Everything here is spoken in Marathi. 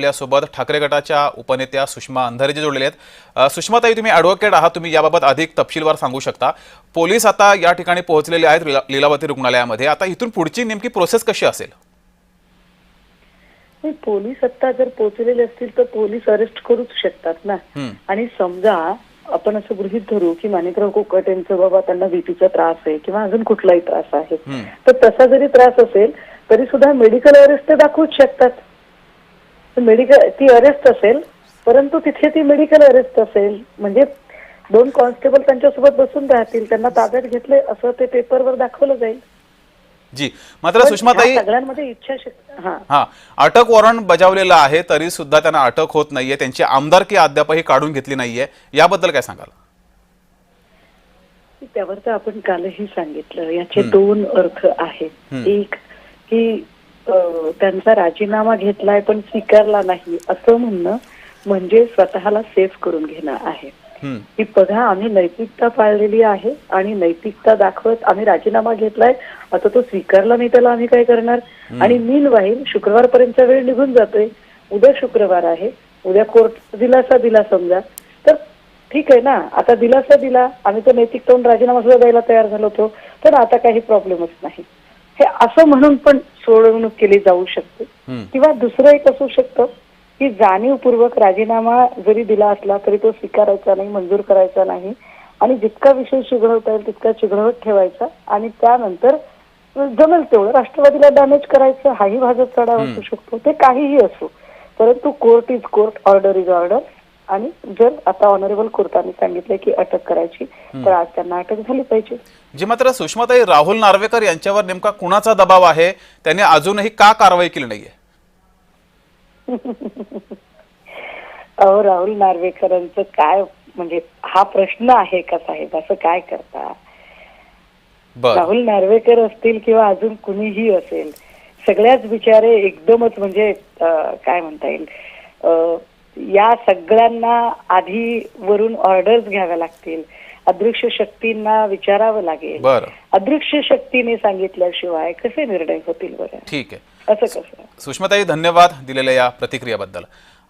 आपल्यासोबत ठाकरे गटाच्या उपनेत्या सुषमा अंधारेजी जोडलेले आहेत। सुषमाताई, तुम्ही ॲडव्होकेट आहात, तुम्ही याबाबत अधिक तपशीलवार सांगू शकता। पोलीस आता या ठिकाणी पोहोचलेले आहेत लीलावती रुग्णालयामध्ये। आता इथून पुढची नेमकी प्रोसेस कशी असेल? पोलीस आता जर पोहोचलेले असतील तर पोलीस अरेस्ट करूच शकतात ना। आणि समजा आपण असं गृहीत धरू की माणिकराव कोकट यांचं बाबा त्यांना बीपीचा त्रास आहे किंवा अजून कुठलाही त्रास आहे, तर तसा जरी त्रास असेल तरी सुद्धा मेडिकल अरेस्ट ते दाखवूच शकतात। मेडिकल ती अरेस्ट असेल, परंतु तिथे ती मेडिकल अरेस्ट असेल म्हणजे 2 कॉन्स्टेबल त्यांच्यासोबत बसून राहतील, त्यांना ताब्यात घेतले असं ते पेपरवर दाखवलं जाईल। जी, मात्र सुषमाताई, सगळ्यांमध्ये इच्छाशक्ती अटक वॉरंट बजावलेलं आहे तरी सुद्धा त्यांना अटक होत नाहीये, त्यांची आमदारकी अद्यापही काढून घेतली नाहीये, याबद्दल काय सांगाल? त्यावर तर आपण कालही सांगितलं, याचे 2 अर्थ आहेत। एक की त्यांचा राजीनामा घेतलाय पण स्वीकारला नाही असं म्हणणं म्हणजे स्वतःला सेफ करून घेणं आहे की बघा आम्ही नैतिकता पाळलेली आहे आणि नैतिकता दाखवत आम्ही राजीनामा घेतलाय, आता तो स्वीकारला नाही त्याला आम्ही काय करणार। आणि मीनवाईल शुक्रवारपर्यंतचा वेळ निघून जातोय, उद्या शुक्रवार आहे, उद्या कोर्ट दिलासा दिला समजा तर ठीक आहे ना, आता दिलासा दिला, आम्ही तो नैतिकतेवरून राजीनामा सुद्धा द्यायला तयार झालो होतो, तर आता काही प्रॉब्लेमच नाही, हे असं म्हणून पण सोडवणूक केली जाऊ शकते। किंवा दुसरं एक असू शकतं की जाणीवपूर्वक राजीनामा जरी दिला असला तरी तो स्वीकारायचा नाही, मंजूर करायचा नाही आणि जितका विषय चिघळवता येईल तितका चिघळवत ठेवायचा आणि त्यानंतर जमेल तेवढं राष्ट्रवादीला डॅमेज करायचं, हाही भाजपचा डाव असू शकतो, ते काहीही असो, परंतु court is court, order is order. आणि जर आता ऑनरेबल कोर्टाने सांगितले की अटक करायची तर आज त्यांना अटक झाली पाहिजे। जी, मात्र सुषमाताई, राहुल नार्वेकर यांच्यावर नेमका कुणाचा दबाव आहे? त्यांनी अजूनही का कारवाई केली नाहीये? अहो, राहुल नार्वेकरांचं काय म्हणजे हा प्रश्न आहे का साहेब, असं काय करता? राहुल नार्वेकर असतील किंवा अजून कुणीही असेल, सगळ्याच बिचारे एकदमच म्हणजे काय म्हणता येईल, या सगळ्यांना आधी वरून ऑर्डर्स घ्याव्या लागतील, अदृश्य शक्तींना विचारावं लागेल, अदृश्य शक्तीने सांगितल्याशिवाय कसे निर्णय होतील बरं? ठीक आहे, असं कसं? सुषमाताई, धन्यवाद दिलेल्या या प्रतिक्रियाबद्दल।